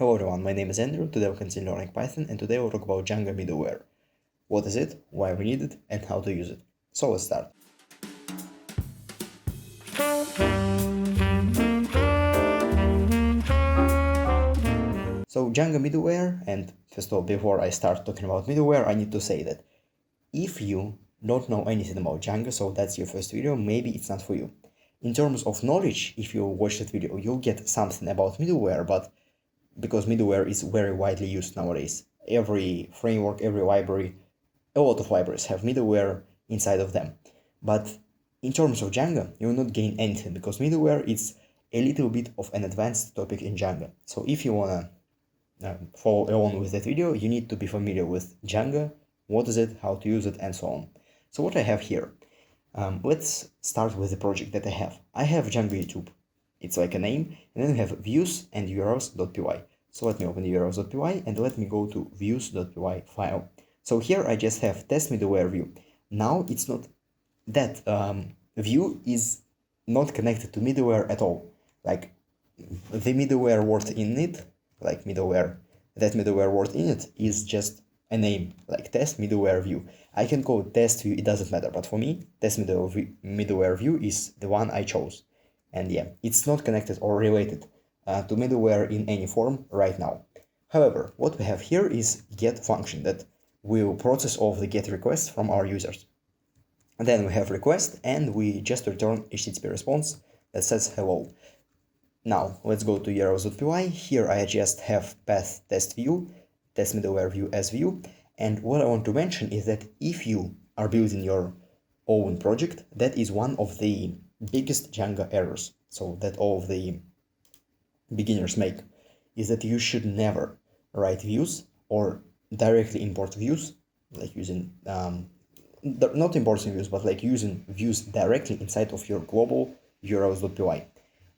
Hello everyone, my name is Andrew. Today we'll continue learning Python, and today we'll talk about Django middleware. What is it, why we need it, and how to use it. So let's start. So Django middleware, and first of all, before I start talking about middleware, I need to say that if you don't know anything about Django, so that's your first video, maybe it's not for you. In terms of knowledge, if you watch that video, you'll get something about middleware, but because middleware is very widely used nowadays. Every framework, every library, a lot of libraries have middleware inside of them. But in terms of Django, you will not gain anything because middleware is a little bit of an advanced topic in Django. So if you wanna follow along with that video, you need to be familiar with Django, what is it, how to use it, and so on. So what I have here, let's start with the project that I have. I have Django YouTube. It's like a name, and then we have views and urls.py. So let me open the urls.py and let me go to views.py file. So here I just have test middleware view. Now it's not that view is not connected to middleware at all. Like the middleware word in it, like middleware, that middleware word in it is just a name, like test middleware view. I can call it test view, it doesn't matter, but for me, test middleware view is the one I chose. And yeah, it's not connected or related to middleware in any form right now. However, what we have here is get function that will process all of the get requests from our users. And then we have request, and we just return HTTP response that says hello. Now let's go to urls.py. Here I just have path test view, test middleware view as view. And what I want to mention is that if you are building your own project, that is one of the biggest Django errors, so that all of the beginners make, is that you should never write views or directly import views, like using, not importing views, but like using views directly inside of your global urls.py.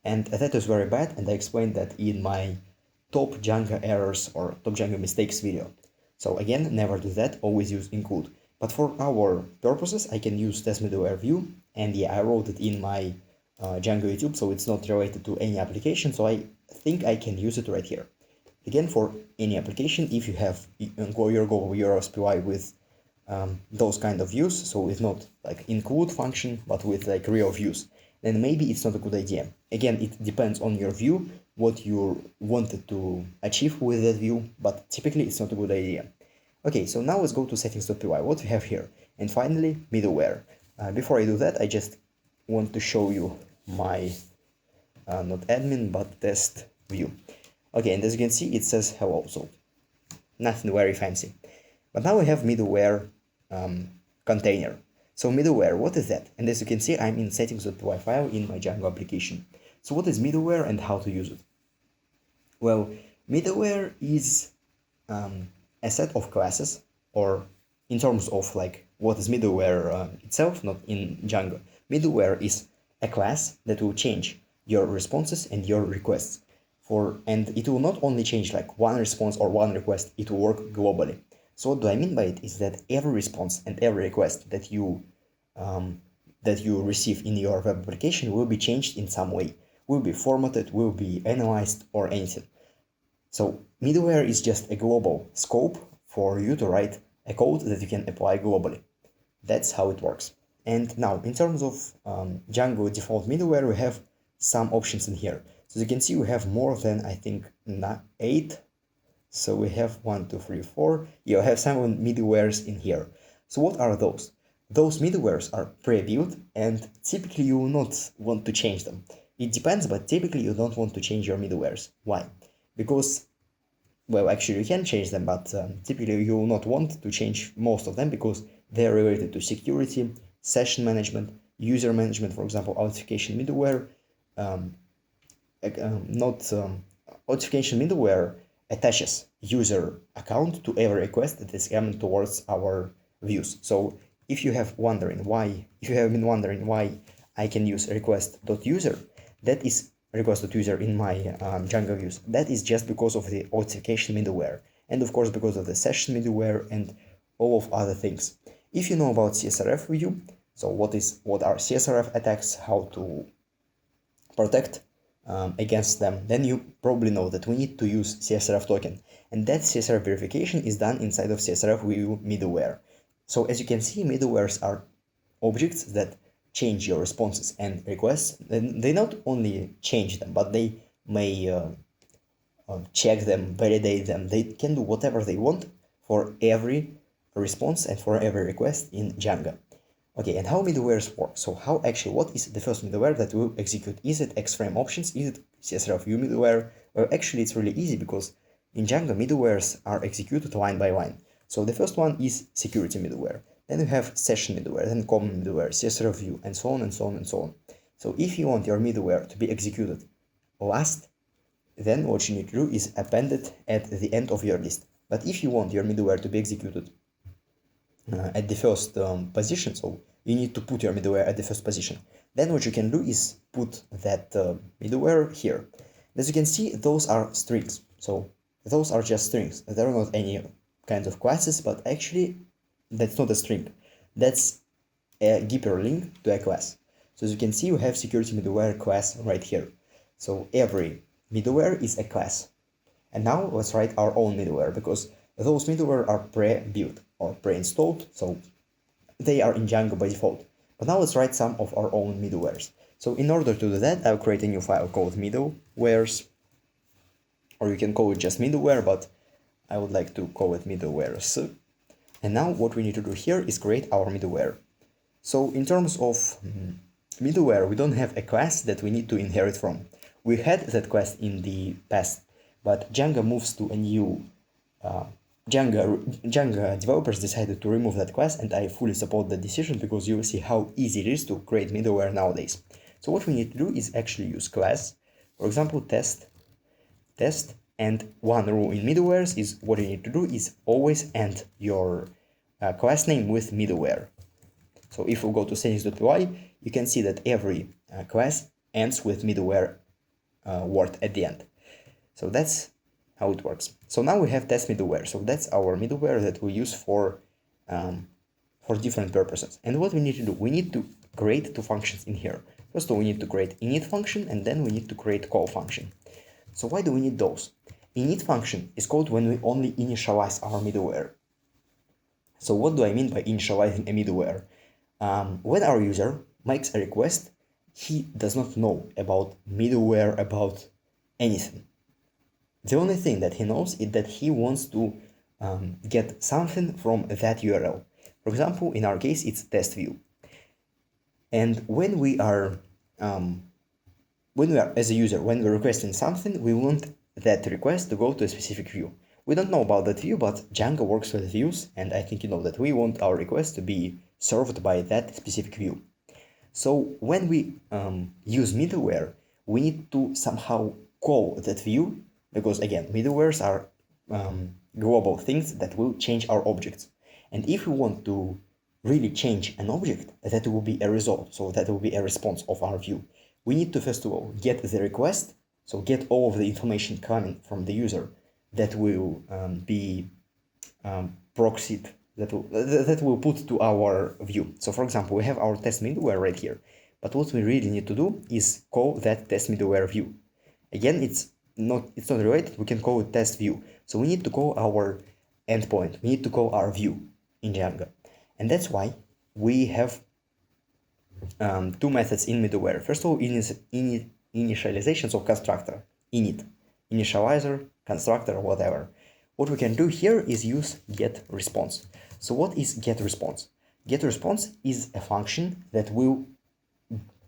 And that is very bad, and I explained that in my top Django errors or top Django mistakes video. So again, never do that, always use include. But for our purposes, I can use test middleware view, and yeah, I wrote it in my Django YouTube, so it's not related to any application, so I think I can use it right here. Again, for any application, if you have your global urls.py with those kind of views, so it's not like include function, but with like real views, then maybe it's not a good idea. Again, it depends on your view, what you wanted to achieve with that view, but typically it's not a good idea. Okay, so now let's go to settings.py, what we have here. And finally, middleware. Before I do that, I just want to show you my, not admin, but test view. Okay, and as you can see, it says hello, so nothing very fancy. But now we have middleware container. So middleware, what is that? And as you can see, I'm in settings.py file in my Django application. So what is middleware and how to use it? Well, middleware is a set of classes, or in terms of like what is middleware itself, not in Django. Middleware is a class that will change your responses and your requests and it will not only change like one response or one request, it will work globally. So what do I mean by it is that every response and every request that you receive in your web application will be changed in some way, will be formatted, will be analyzed, or anything. So middleware is just a global scope for you to write a code that you can apply globally. That's how it works. And now, in terms of Django default middleware, we have some options in here. So you can see we have more than, I think, 8. So we have 1, 2, 3, 4. Yeah, we have some middlewares in here. So what are those? Those middlewares are pre-built, and typically you will not want to change them. It depends, but typically you don't want to change your middlewares. Why? Because, well, actually you can change them, but typically you will not want to change most of them because they are related to security, session management, user management, for example, authentication middleware. Authentication middleware attaches user account to every request that is coming towards our views. So if you have been wondering why I can use request.user, that is request.user in my Django views. That is just because of the authentication middleware, and of course because of the session middleware and all of other things. If you know about CSRF view, so what are CSRF attacks, how to protect against them, then you probably know that we need to use CSRF token. And that CSRF verification is done inside of CSRF view middleware. So as you can see, middlewares are objects that change your responses and requests. And they not only change them, but they may check them, validate them. They can do whatever they want for every response and for every request in Django. Okay, and how middlewares work? So how actually, what is the first middleware that will execute? Is it X-frame options? Is it CSRF view middleware? Well, actually, it's really easy because in Django, middlewares are executed line by line. So the first one is security middleware. Then you have session middleware, then common middleware, CSRF view, and so on and so on and so on. So if you want your middleware to be executed last, then what you need to do is append it at the end of your list. But if you want your middleware to be executed at the first position, so you need to put your middleware at the first position, then what you can do is put that middleware here. As you can see, those are strings. So those are just strings. There are not any kinds of classes, but actually that's not a string. That's a hyperlink to a class. So as you can see, you have security middleware class right here. So every middleware is a class. And now let's write our own middleware, because those middleware are pre-built or pre-installed, so they are in Django by default. But now let's write some of our own middlewares. So in order to do that, I'll create a new file called middlewares, or you can call it just middleware, but I would like to call it middlewares. And now what we need to do here is create our middleware. So in terms of middleware, we don't have a class that we need to inherit from. We had that class in the past, but Django moves to a new Django developers decided to remove that class, and I fully support that decision because you will see how easy it is to create middleware nowadays. So what we need to do is actually use class, for example, test, and one rule in middlewares is what you need to do is always end your class name with middleware. So if we go to settings.py, you can see that every class ends with middleware word at the end. So that's how it works. So now we have test middleware. So that's our middleware that we use for different purposes. And what we need to do, we need to create two functions in here. First of all, we need to create init function, and then we need to create call function. So why do we need those? Init function is called when we only initialize our middleware. So what do I mean by initializing a middleware? When our user makes a request, he does not know about middleware, about anything. The only thing that he knows is that he wants to get something from that URL. For example, in our case, it's test view. And when we are as a user, when we're requesting something, we want that request to go to a specific view. We don't know about that view, but Django works with views, and I think you know that we want our request to be served by that specific view. So when we use middleware, we need to somehow call that view, because again, middlewares are global things that will change our objects. And if we want to really change an object, that will be a result, so that will be a response of our view. We need to first of all get the request, so get all of the information coming from the user that will be proxied, that will put to our view. So for example, we have our test middleware right here, but what we really need to do is call that test middleware view. Again, it's not related, we can call it test view. So we need to call our endpoint, we need to call our view in Django. And that's why we have two methods in middleware. First of all, initialization, so constructor, init, initializer, constructor, whatever. What we can do here is use getResponse. So what is getResponse? GetResponse is a function that will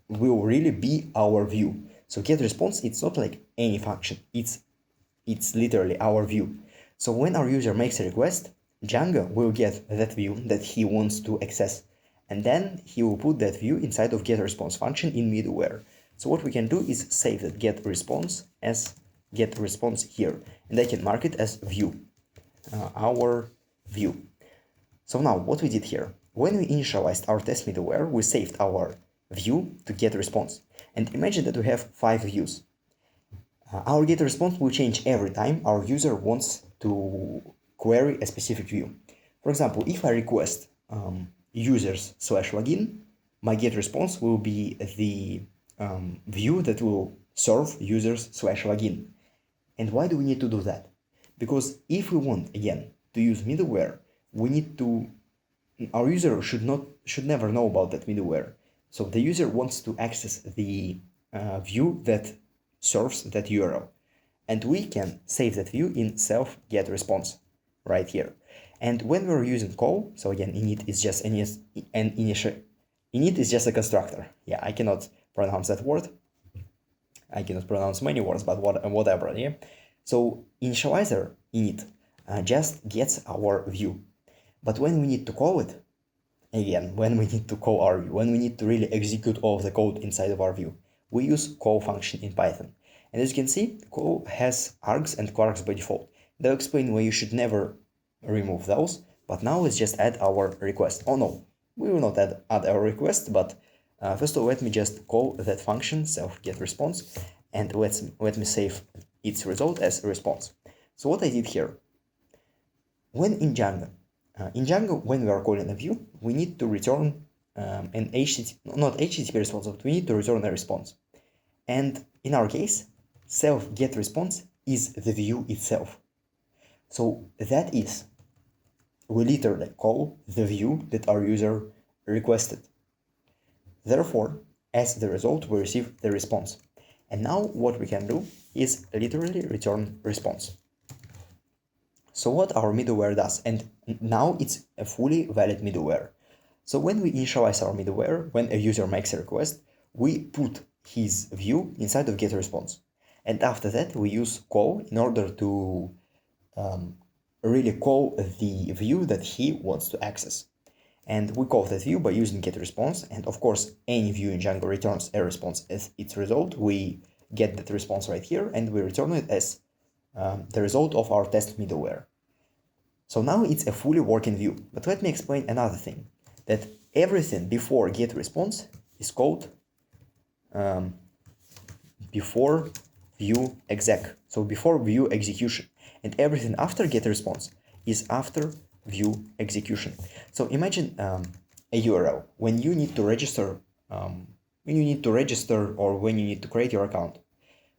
really be our view. So getResponse, it's not like any function, it's literally our view. So when our user makes a request, Django will get that view that he wants to access, and then he will put that view inside of getResponse function in middleware. So what we can do is save that getResponse as getResponse here, and I can mark it as view, our view. So now what we did here, when we initialized our test middleware, we saved our view to getResponse. And imagine that we have 5 views. Our getResponse will change every time our user wants to query a specific view. For example, if I request users/login, my getResponse will be the view that will serve users slash login. And why do we need to do that? Because if we want, again, to use middleware, we need to, our user should never know about that middleware. So the user wants to access the view that serves that URL. And we can save that view in self get response right here. And when we're using call, so again, init is just init is just a constructor. Yeah, I cannot pronounce that word. I cannot pronounce many words, but whatever, yeah. So initializer init just gets our view. But when we need to call it, again, when we need to call our view, when we need to really execute all of the code inside of our view, we use call function in Python. And as you can see, call has args and quarks by default. They'll explain why you should never remove those, but now let's just add our request. Oh no, we will not add our request, but first of all, let me just call that function self-get-response, and let me save its result as a response. So what I did here, when in Django, when we are calling a view, we need to return an HTTP response, but we need to return a response. And in our case, self-get-response is the view itself. So that is, we literally call the view that our user requested. Therefore, as the result, we receive the response. And now what we can do is literally return response. So what our middleware does, and now it's a fully valid middleware. So when we initialize our middleware, when a user makes a request, we put his view inside of getResponse. And after that, we use call in order to really call the view that he wants to access. And we call that view by using getResponse. And of course, any view in Django returns a response as its result. We get that response right here, and we return it as the result of our test middleware. So now it's a fully working view. But let me explain another thing, that everything before getResponse is called before view exec, so before view execution, and everything after getResponse is after view execution. So imagine a URL when you need to register, or when you need to create your account,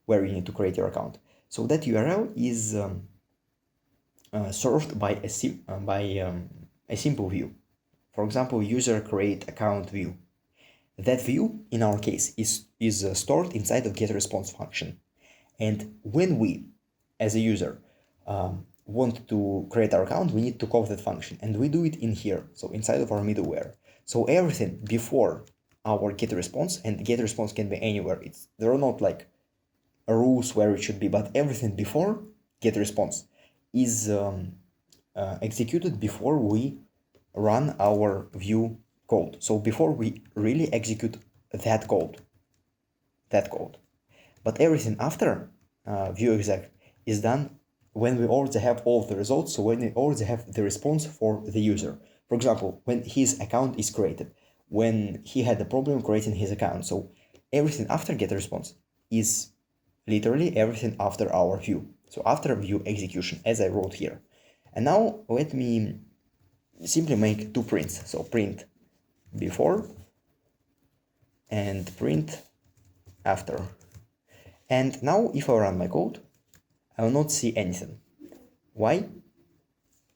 where you need to create your account. So that URL is served by a simple view. For example, user create account view. That view, in our case, is stored inside of getResponse function. And when we, as a user, want to create our account, we need to call that function, and we do it in here, so inside of our middleware. So everything before our getResponse, and getResponse can be anywhere. There are not like rules where it should be, but everything before getResponse is executed before we run our view code. So before we really execute that code. But everything after view exec is done when we already have all the results, so when we already have the response for the user. For example, when his account is created, when he had a problem creating his account. So everything after getResponse is literally everything after our view. So after view execution, as I wrote here. And now let me simply make two prints. So print before and print after. And now if I run my code, I will not see anything. Why?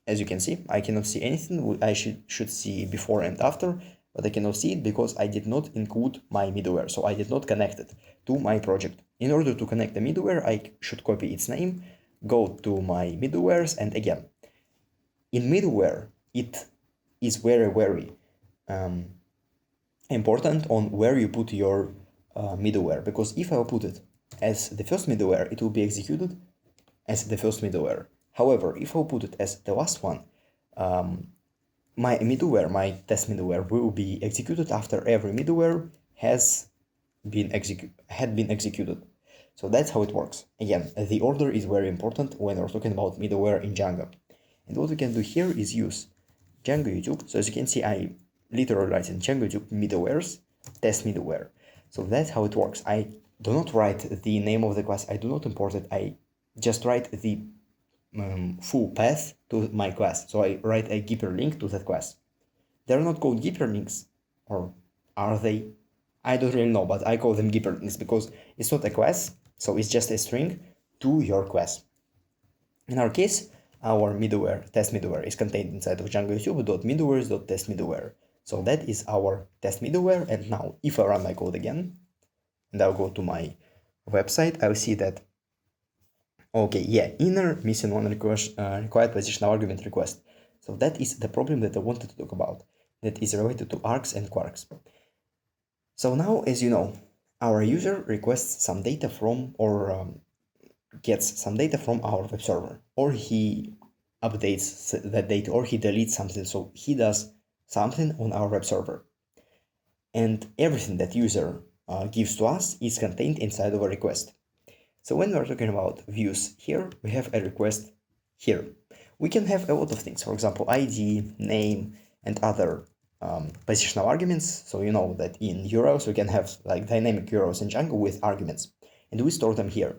As you can see, I cannot see anything. I should see before and after, but I cannot see it because I did not include my middleware. So I did not connect it to my project. In order to connect the middleware, I should copy its name, go to my middlewares, and again, in middleware, it is very, very important on where you put your middleware, because if I will put it as the first middleware, it will be executed as the first middleware. However, if I put it as the last one, my test middleware will be executed after every middleware had been executed. So that's how it works. Again, the order is very important when we're talking about middleware in Django. And what we can do here is use Django YouTube. So as you can see, I literally write in Django YouTube middlewares, test middleware. So that's how it works. I do not write the name of the class. I do not import it. I just write the full path to my class. So I write a hyperlink to that class. They're not called hyperlinks, or are they? I don't really know, but I call them gibberdings because it's not a class, so it's just a string to your class. In our case, our middleware, test middleware, is contained inside of Django YouTube.middlewares.test middleware. So that is our test middleware. And now if I run my code again, and I'll go to my website, I'll see that, okay, yeah, inner missing one request, required positional argument request. So that is the problem that I wanted to talk about, that is related to args and quarks. So now, as you know, our user requests some data from, or gets some data from our web server, or he updates that data, or he deletes something, so he does something on our web server. And everything that user gives to us is contained inside of a request. So when we're talking about views here, we have a request here. We can have a lot of things, for example, ID, name, and other positional arguments. So you know that in URLs we can have like dynamic URLs in Django with arguments, and we store them here.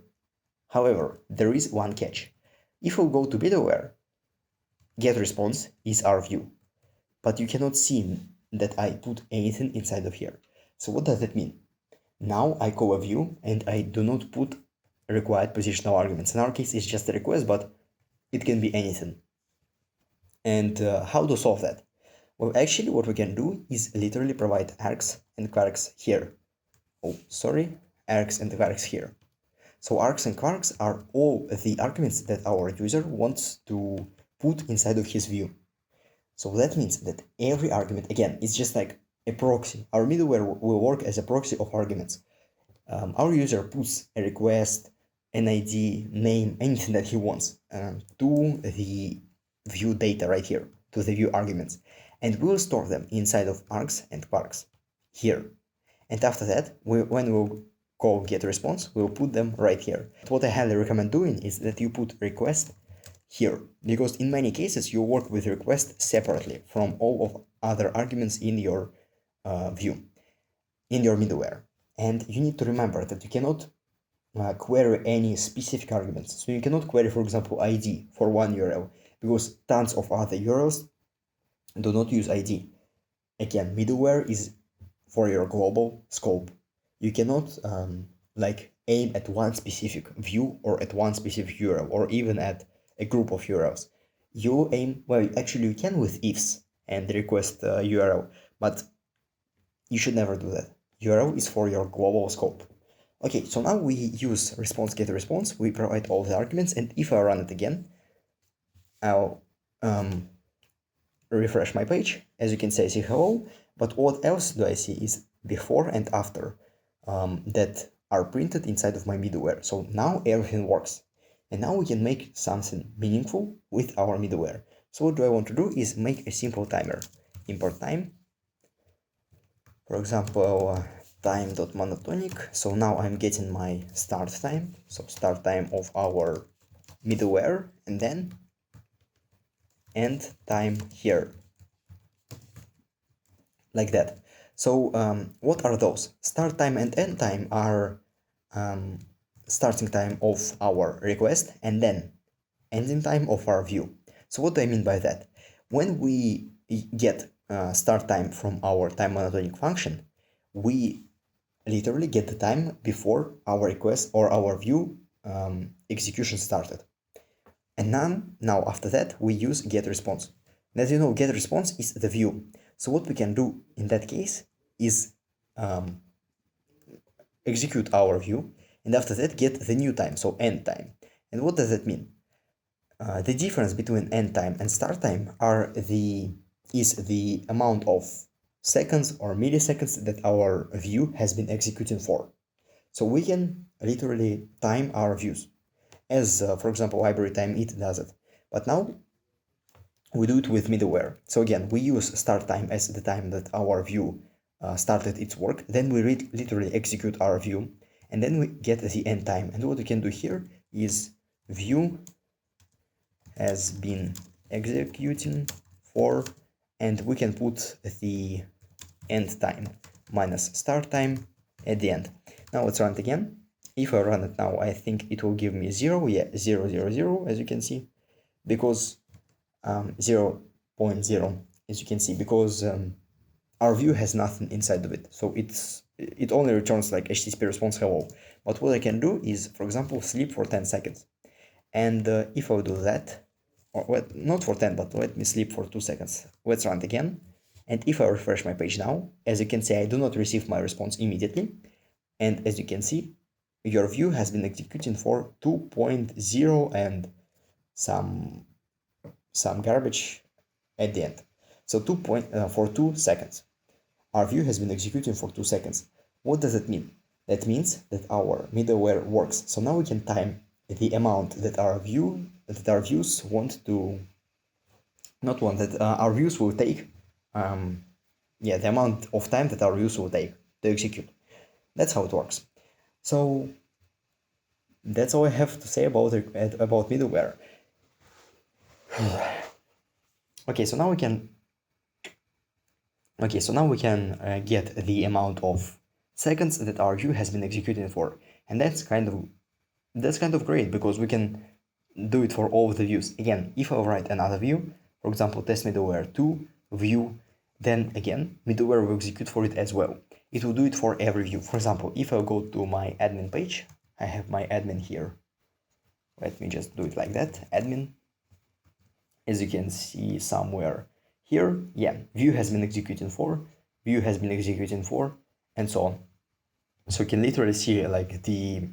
However, there is one catch. If we go to middleware, getResponse is our view, but you cannot see that I put anything inside of here. So what does that mean? Now I call a view and I do not put required positional arguments. In our case, it's just a request, but it can be anything. And how to solve that? Well, actually, what we can do is literally provide args and quarks here. Oh, sorry, args and quarks here. So args and quarks are all the arguments that our user wants to put inside of his view. So that means that every argument, again, is just like a proxy. Our middleware will work as a proxy of arguments. Our user puts a request, an ID, name, anything that he wants to the view data right here, to the view arguments. And we will store them inside of args and quarks here. And after that, when we'll call getResponse, we'll put them right here. What I highly recommend doing is that you put request here, because in many cases you work with request separately from all of other arguments in your view, in your middleware. And you need to remember that you cannot query any specific arguments. So you cannot query, for example, ID for one URL, because tons of other URLs do not use ID. Again, middleware is for your global scope. You cannot like aim at one specific view or at one specific URL or even at a group of URLs. You aim, well, actually you can with ifs and request URL, but you should never do that. URL is for your global scope. Okay, so now we use response getResponse, we provide all the arguments, and if I run it again, I'll refresh my page. As you can see, I see hello, but what else do I see is before and after that are printed inside of my middleware. So now everything works. And now we can make something meaningful with our middleware. So what do I want to do is make a simple timer. Import time. For example, time.monotonic. So now I'm getting my start time. So start time of our middleware, and then end time here. Like that. So what are those? Start time and end time are starting time of our request and then ending time of our view. So what do I mean by that? When we get start time from our time monotonic function, we literally get the time before our request or our view execution started. And now after that, we use getResponse. And as you know, getResponse is the view. So what we can do in that case is execute our view, and after that get the new time, so end time. And what does that mean? The difference between end time and start time is the amount of seconds or milliseconds that our view has been executing for. So we can literally time our views, as for example library time it does it. But now we do it with middleware. So again, we use start time as the time that our view started its work. Then we literally execute our view, and then we get the end time. And what we can do here is view has been executing for, and we can put the end time minus start time at the end. Now let's run it again. If I run it now, I think it will give me 0. Yeah, 0, 0, 0, as you can see, because 0.0, as you can see, because our view has nothing inside of it. So it only returns like HTTP response hello. But what I can do is, for example, sleep for 10 seconds. And if I do that, or not for 10, but let me sleep for 2 seconds. Let's run it again. And if I refresh my page now, as you can see, I do not receive my response immediately. And as you can see, your view has been executing for 2.0 and some garbage at the end. So for 2 seconds. Our view has been executing for 2 seconds. What does it mean? That means that our middleware works. So now we can time the amount that our views want to, not want, that our views will take, the amount of time that our views will take to execute. That's how it works. So that's all I have to say about middleware. Okay, so now we can get the amount of seconds that our view has been executing for, and that's kind of great because we can do it for all of the views. Again, if I write another view, for example, test middleware 2 view, then again middleware will execute for it as well. It will do it for every view. For example, if I go to my admin page, I have my admin here. Let me just do it like that, admin. As you can see somewhere here, view has been executing for, view has been executing for, and so on. So we can literally see like we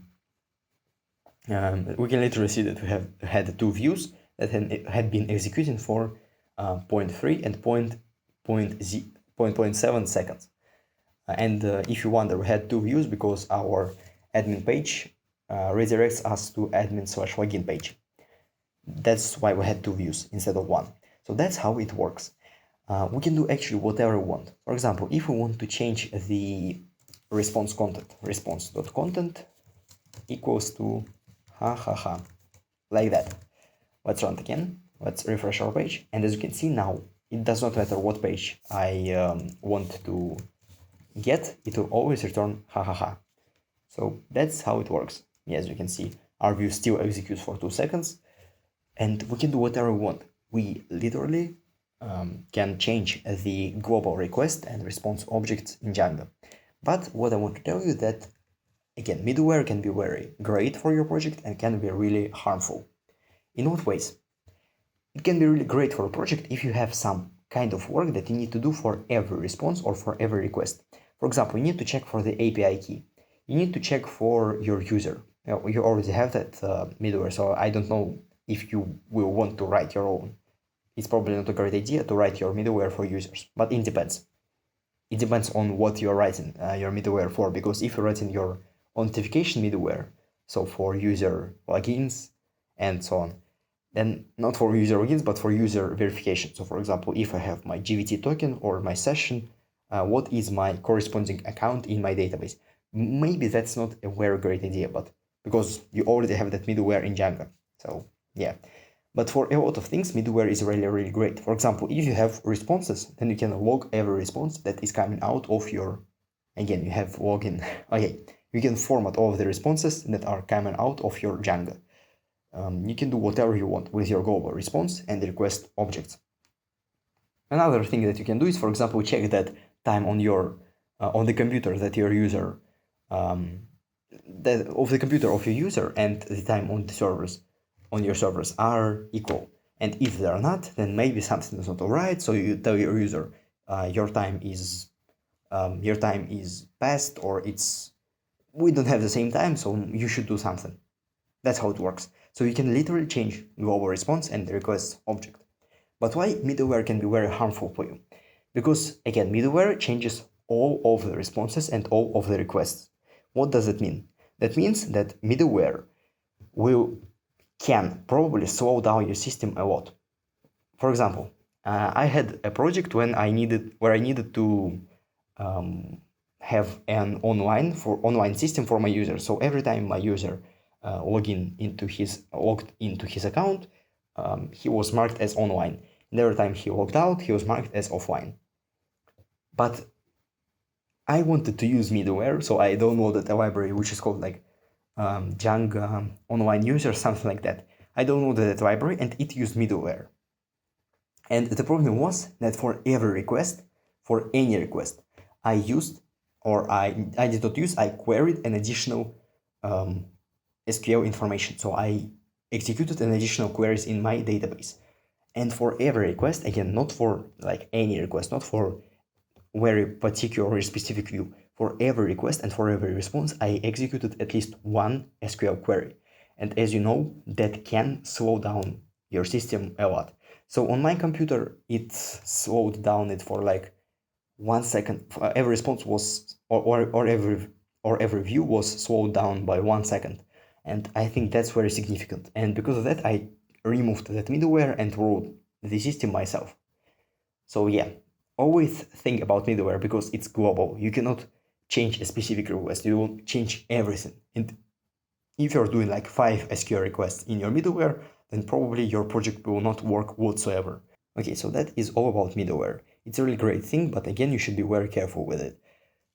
can literally see that we have had 2 views that had been executing for 0.3 and 0.7 seconds. And if you wonder, we had 2 views because our admin page redirects us to admin/login page. That's why we had 2 views instead of 1. So that's how it works. We can do actually whatever we want. For example, if we want to change the response content, response.content equals to like that. Let's run it again. Let's refresh our page. And as you can see now, it does not matter what page I want to get, it will always return So that's how it works. As you can see, our view still executes for 2 seconds. And we can do whatever we want. We literally can change the global request and response objects in Django. But what I want to tell you that, again, middleware can be very great for your project and can be really harmful. In what ways? It can be really great for a project if you have some kind of work that you need to do for every response or for every request. For example, you need to check for the API key. You need to check for your user. You already have that middleware, so I don't know if you will want to write your own. It's probably not a great idea to write your middleware for users, but it depends. It depends on what you're writing your middleware for, because if you're writing your authentication middleware, so for user logins and so on, then not for user logins, but for user verification. So for example, if I have my GVT token or my session, what is my corresponding account in my database? Maybe that's not a very great idea, but because you already have that middleware in Django. So but for a lot of things, middleware is really, really great. For example, if you have responses, then you can log every response that is coming out of your, again, you have login. Okay, you can format all of the responses that are coming out of your Django. You can do whatever you want with your global response and request objects. Another thing that you can do is, for example, check that time on your on the computer that your user of the computer of your user and the time on the servers on your servers are equal. And if they are not, then maybe something is not alright. So you tell your user your time is past, or we don't have the same time, so you should do something. That's how it works. So you can literally change global response and the request object. But why middleware can be very harmful for you? Because again, middleware changes all of the responses and all of the requests. What does it mean? That means that middleware can probably slow down your system a lot. For example, I had a project where I needed to have an online system for my user. So every time my user logged into his account, he was marked as online. And every time he logged out, he was marked as offline. But I wanted to use middleware, so I downloaded a library which is called like Django online user, something like that. I downloaded that library and it used middleware. And the problem was that for every request, for any request. I used, or I did not use, I queried an additional SQL information. So I executed an additional queries in my database. And for every request, again, not for like any request, not for very particular or specific view, for every request and for every response, I executed at least one SQL query. And as you know, that can slow down your system a lot. So on my computer, it slowed down it for like 1 second. Every response was, or every view was slowed down by 1 second. And I think that's very significant. And because of that, I removed that middleware and wrote the system myself. So yeah, always think about middleware because it's global. You cannot change a specific request. You will change everything. And if you're doing like 5 SQL requests in your middleware, then probably your project will not work whatsoever. Okay, so that is all about middleware. It's a really great thing, but again, you should be very careful with it.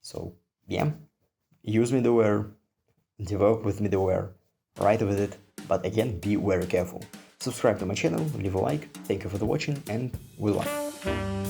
So yeah, use middleware, develop with middleware, write with it, but again, be very careful. Subscribe to my channel, leave a like, thank you for the watching, and good luck.